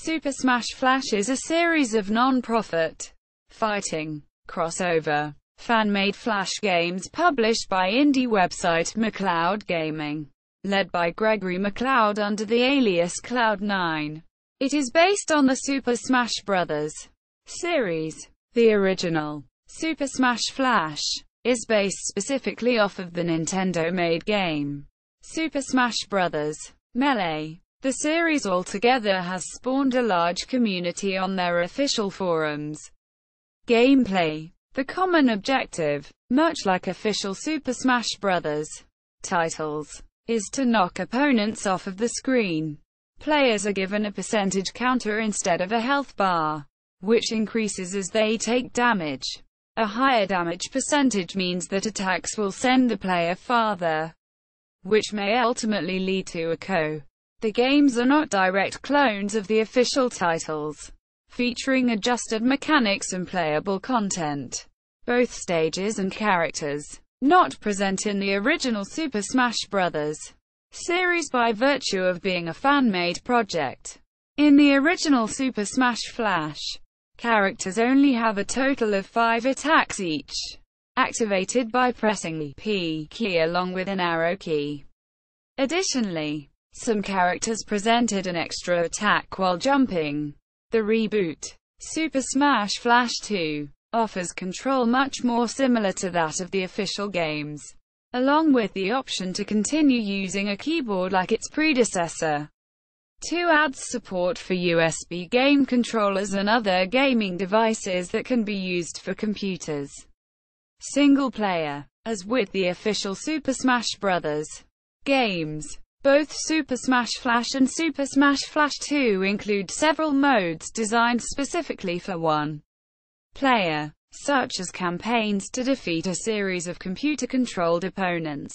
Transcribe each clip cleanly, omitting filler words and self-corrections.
Super Smash Flash is a series of non-profit, fighting, crossover, fan-made Flash games published by indie website McCloud Gaming, led by Gregory McCloud under the alias Cloud9. It is based on the Super Smash Bros. Series. The original, Super Smash Flash, is based specifically off of the Nintendo-made game, Super Smash Bros. Melee. The series altogether has spawned a large community on their official forums. Gameplay. The common objective, much like official Super Smash Bros. Titles, is to knock opponents off of the screen. Players are given a percentage counter instead of a health bar, which increases as they take damage. A higher damage percentage means that attacks will send the player farther, which may ultimately lead to a KO. The games are not direct clones of the official titles, featuring adjusted mechanics and playable content. Both stages and characters, not present in the original Super Smash Bros. Series by virtue of being a fan-made project. In the original Super Smash Flash, characters only have a total of 5 attacks each, activated by pressing the P key along with an arrow key. Additionally, some characters presented an extra attack while jumping. The reboot, Super Smash Flash 2, offers control much more similar to that of the official games, along with the option to continue using a keyboard like its predecessor. 2 adds support for USB game controllers and other gaming devices that can be used for computers. Single player. As with the official Super Smash Bros. Games, both Super Smash Flash and Super Smash Flash 2 include several modes designed specifically for one player, such as campaigns to defeat a series of computer-controlled opponents,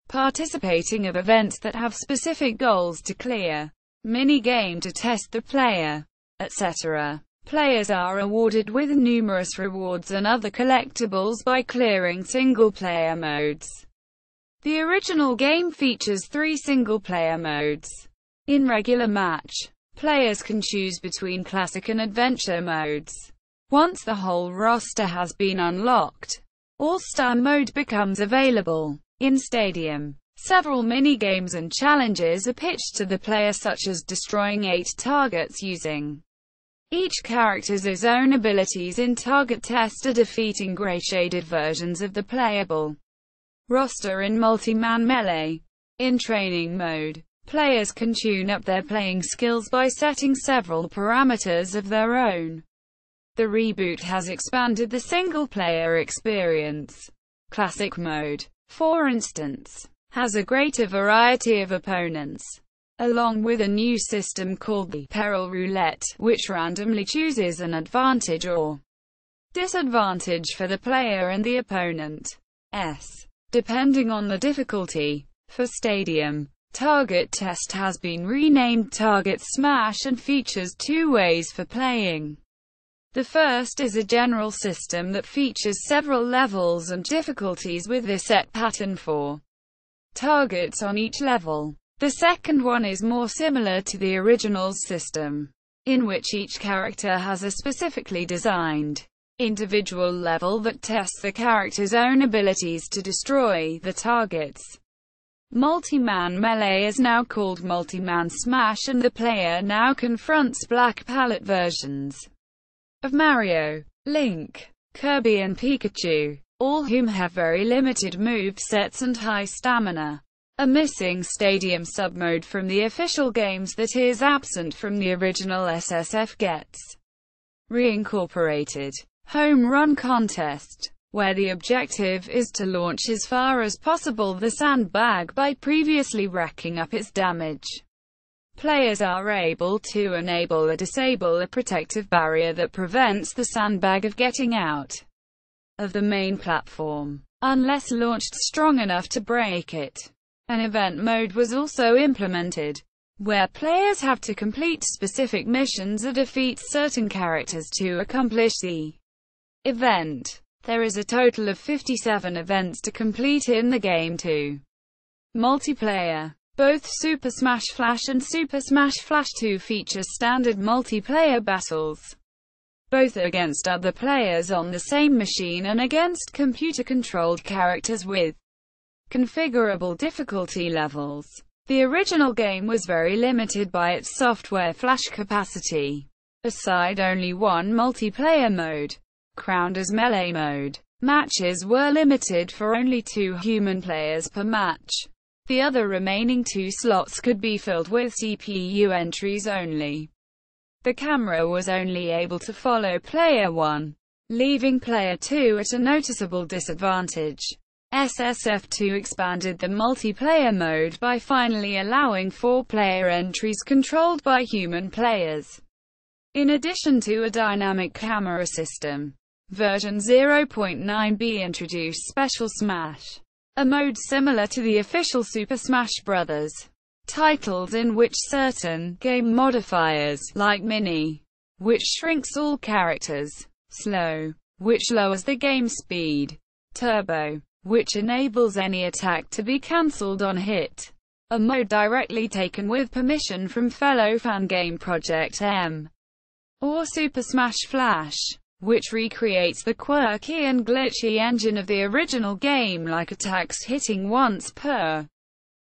participating of events that have specific goals to clear, mini-game to test the player, etc. Players are awarded with numerous rewards and other collectibles by clearing single-player modes. The original game features 3 single-player modes. In regular match, players can choose between classic and adventure modes. Once the whole roster has been unlocked, All-Star mode becomes available. In Stadium, several mini-games and challenges are pitched to the player, such as destroying 8 targets using each character's own abilities in Target Test or defeating gray-shaded versions of the playable roster in Multi-Man Melee. In Training Mode, players can tune up their playing skills by setting several parameters of their own. The reboot has expanded the single-player experience. Classic Mode, for instance, has a greater variety of opponents, along with a new system called the Peril Roulette, which randomly chooses an advantage or disadvantage for the player and the opponent, depending on the difficulty. For Stadium, Target Test has been renamed Target Smash and features 2 ways for playing. The first is a general system that features several levels and difficulties with a set pattern for targets on each level. The second one is more similar to the original's system, in which each character has a specifically designed individual level that tests the character's own abilities to destroy the targets. Multi-Man Melee is now called Multi-Man Smash, and the player now confronts black palette versions of Mario, Link, Kirby and Pikachu, all whom have very limited move sets and high stamina. A missing Stadium submode from the official games that is absent from the original SSF gets reincorporated. Home Run Contest, where the objective is to launch as far as possible the sandbag by previously racking up its damage. Players are able to enable or disable a protective barrier that prevents the sandbag of getting out of the main platform, unless launched strong enough to break it. An event mode was also implemented, where players have to complete specific missions or defeat certain characters to accomplish the event. There is a total of 57 events to complete in the game too. Multiplayer. Both Super Smash Flash and Super Smash Flash 2 feature standard multiplayer battles, both against other players on the same machine and against computer-controlled characters with configurable difficulty levels. The original game was very limited by its software flash capacity. Aside only one multiplayer mode, crowned as Melee mode, matches were limited for only 2 human players per match. The other remaining 2 slots could be filled with CPU entries only. The camera was only able to follow player 1, leaving player 2 at a noticeable disadvantage. SSF2 expanded the multiplayer mode by finally allowing 4-player entries controlled by human players. In addition to a dynamic camera system, version 0.9b introduced Special Smash, a mode similar to the official Super Smash Bros. Titles, in which certain game modifiers, like Mini, which shrinks all characters, Slow, which lowers the game speed, Turbo, which enables any attack to be cancelled on hit, a mode directly taken with permission from fellow fangame Project M, or Super Smash Flash, which recreates the quirky and glitchy engine of the original game, like attacks hitting once per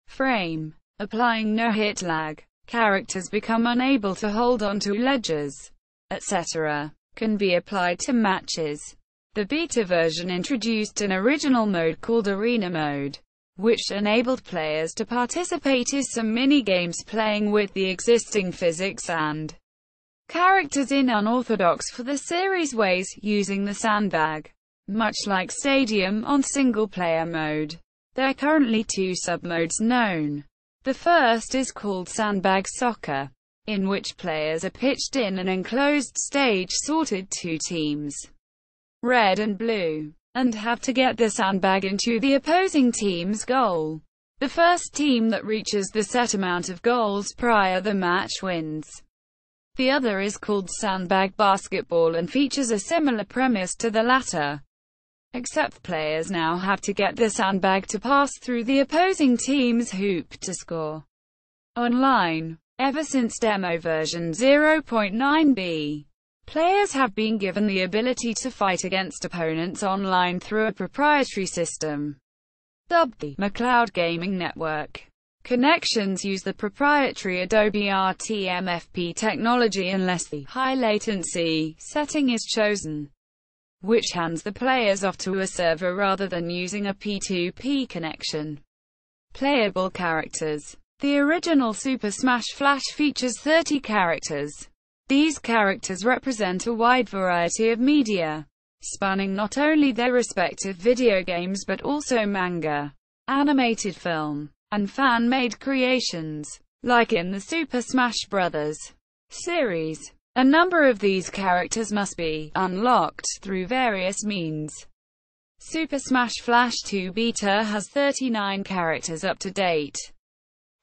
frame, applying no-hit lag, characters become unable to hold onto ledges, etc., can be applied to matches. The beta version introduced an original mode called Arena Mode, which enabled players to participate in some mini-games playing with the existing physics and characters in unorthodox for the series ways, using the sandbag. Much like Stadium on single-player mode, there are currently 2 sub-modes known. The first is called Sandbag Soccer, in which players are pitched in an enclosed stage sorted 2 teams, red and blue, and have to get the sandbag into the opposing team's goal. The first team that reaches the set amount of goals prior the match wins. The other is called Sandbag Basketball and features a similar premise to the latter, except players now have to get the sandbag to pass through the opposing team's hoop to score. Online. Ever since demo version 0.9b, players have been given the ability to fight against opponents online through a proprietary system, dubbed the McCloud Gaming Network. Connections use the proprietary Adobe RTMFP technology unless the high latency setting is chosen, which hands the players off to a server rather than using a P2P connection. Playable characters. The original Super Smash Flash features 30 characters. These characters represent a wide variety of media, spanning not only their respective video games but also manga, animated film, and fan-made creations, like in the Super Smash Bros. Series. A number of these characters must be unlocked through various means. Super Smash Flash 2 Beta has 39 characters up to date.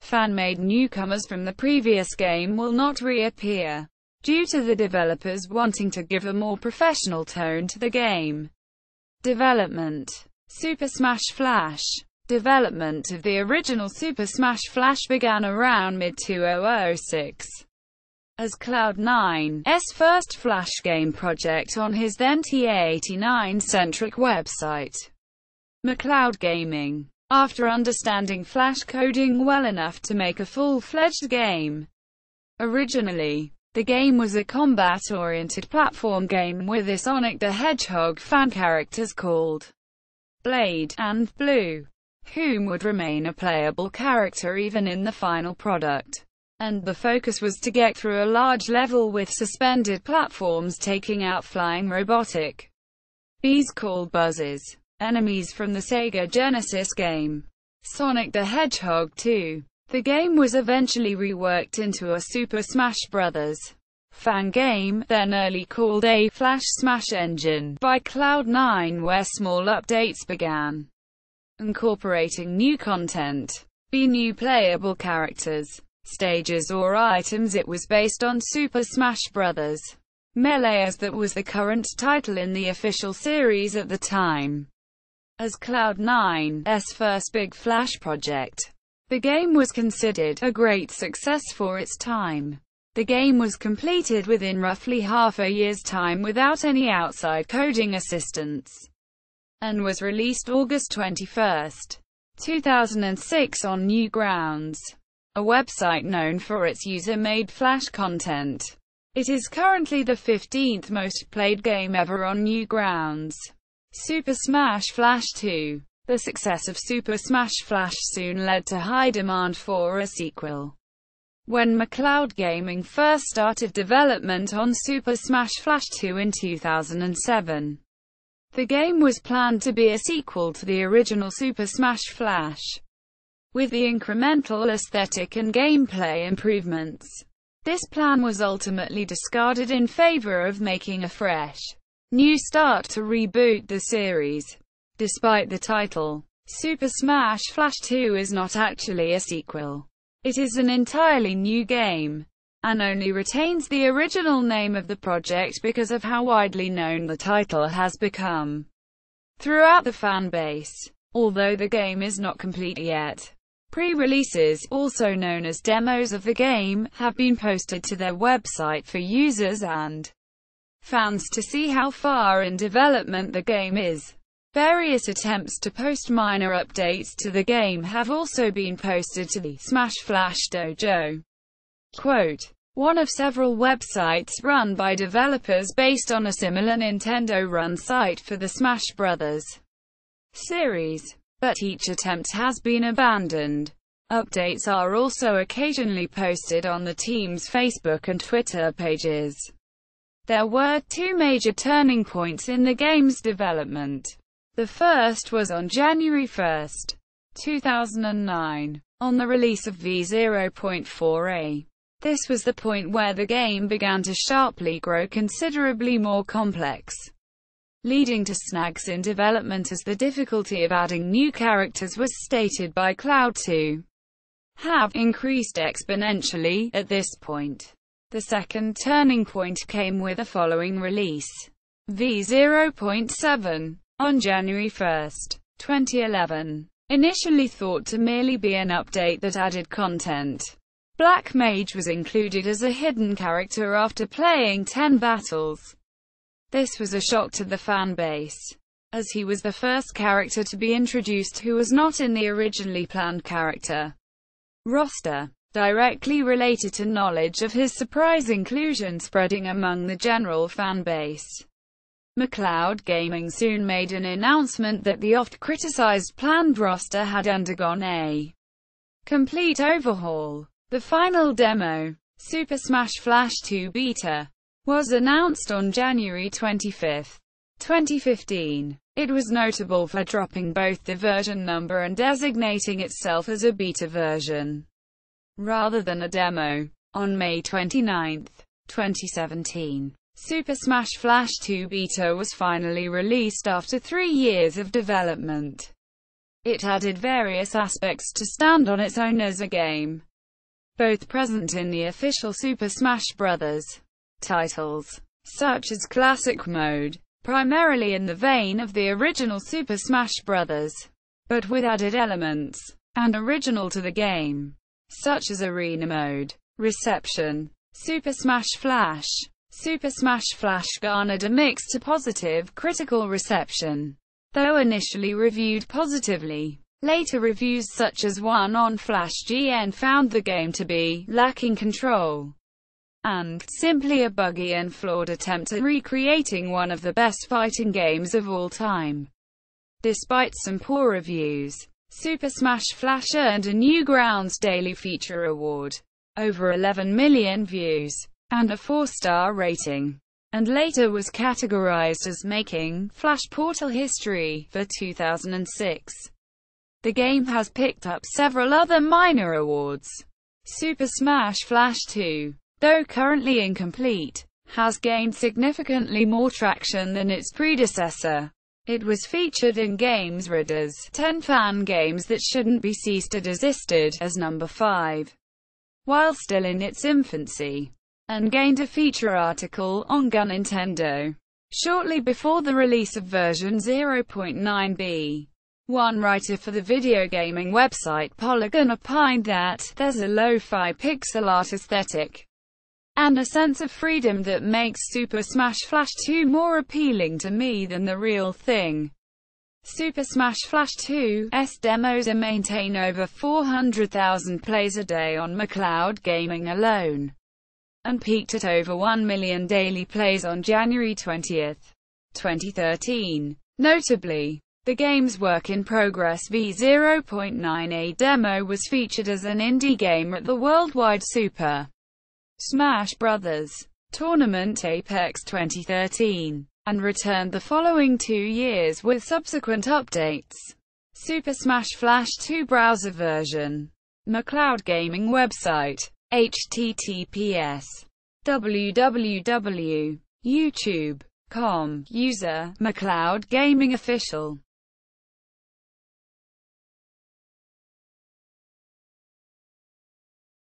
Fan-made newcomers from the previous game will not reappear, due to the developers wanting to give a more professional tone to the game. Development. Super Smash Flash. Development of the original Super Smash Flash began around mid-2006. As Cloud9's first Flash game project on his then TA89-centric website, McCloud Gaming. After understanding Flash coding well enough to make a full-fledged game. Originally, the game was a combat-oriented platform game with a Sonic the Hedgehog fan characters called Blade and Blue, whom would remain a playable character even in the final product. And the focus was to get through a large level with suspended platforms taking out flying robotic bees called buzzes, enemies from the Sega Genesis game, Sonic the Hedgehog 2. The game was eventually reworked into a Super Smash Bros. Fan game, then early called a Flash Smash Engine, by Cloud9, where small updates began, incorporating new content, new playable characters, stages or items. It was based on Super Smash Bros. Melee, as that was the current title in the official series at the time. As Cloud9's first big Flash project, The game was considered a great success for its time. The game was completed within roughly half a year's time without any outside coding assistance, and was released August 21, 2006 on Newgrounds, a website known for its user-made Flash content. It is currently the 15th most played game ever on Newgrounds. Super Smash Flash 2. The success of Super Smash Flash soon led to high demand for a sequel. When McCloud Gaming first started development on Super Smash Flash 2 in 2007, the game was planned to be a sequel to the original Super Smash Flash, with the incremental aesthetic and gameplay improvements. This plan was ultimately discarded in favor of making a fresh, new start to reboot the series. Despite the title, Super Smash Flash 2 is not actually a sequel. It is an entirely new game, and only retains the original name of the project because of how widely known the title has become throughout the fan base. Although the game is not complete yet, pre-releases, also known as demos of the game, have been posted to their website for users and fans to see how far in development the game is. Various attempts to post minor updates to the game have also been posted to the Smash Flash Dojo. Quote, one of several websites run by developers based on a similar Nintendo-run site for the Smash Bros. Series, but each attempt has been abandoned. Updates are also occasionally posted on the team's Facebook and Twitter pages. There were two major turning points in the game's development. The first was on January 1, 2009, on the release of V0.4a. This was the point where the game began to sharply grow considerably more complex, leading to snags in development as the difficulty of adding new characters was stated by Cloud to have increased exponentially at this point. The second turning point came with the following release, V0.7. On January 1, 2011, initially thought to merely be an update that added content, Black Mage was included as a hidden character after playing 10 battles. This was a shock to the fan base, as he was the first character to be introduced who was not in the originally planned character roster, directly related to knowledge of his surprise inclusion spreading among the general fan base. McCloud Gaming soon made an announcement that the oft-criticized planned roster had undergone a complete overhaul. The final demo, Super Smash Flash 2 Beta, was announced on January 25, 2015. It was notable for dropping both the version number and designating itself as a beta version, rather than a demo. On May 29, 2017, Super Smash Flash 2 Beta was finally released after 3 years of development. It added various aspects to stand on its own as a game, both present in the official Super Smash Bros. Titles, such as Classic Mode, primarily in the vein of the original Super Smash Bros., but with added elements, and original to the game, such as Arena Mode. Reception. Super Smash Flash. Super Smash Flash garnered a mixed to positive critical reception. Though initially reviewed positively, later reviews such as one on Flash GN found the game to be lacking control, and simply a buggy and flawed attempt at recreating one of the best fighting games of all time. Despite some poor reviews, Super Smash Flash earned a Newgrounds Daily Feature Award, over 11 million views, and a 4-star rating, and later was categorized as making Flash Portal history for 2006. The game has picked up several other minor awards. Super Smash Flash 2, though currently incomplete, has gained significantly more traction than its predecessor. It was featured in GamesRadar's 10 fan games that shouldn't be ceased or desisted as number 5, while still in its infancy, and gained a feature article on Gun Nintendo shortly before the release of version 0.9b. One writer for the video gaming website Polygon opined that, "There's a lo-fi pixel art aesthetic and a sense of freedom that makes Super Smash Flash 2 more appealing to me than the real thing." Super Smash Flash 2's demos maintain over 400,000 plays a day on McCloud Gaming alone, and peaked at over 1 million daily plays on January 20, 2013. Notably, the game's work-in-progress V0.9A demo was featured as an indie game at the worldwide Super Smash Bros. Tournament Apex 2013, and returned the following 2 years with subsequent updates. Super Smash Flash 2 browser version. McCloud Gaming website. https://www.youtube.com. User, McCloud Gaming Official.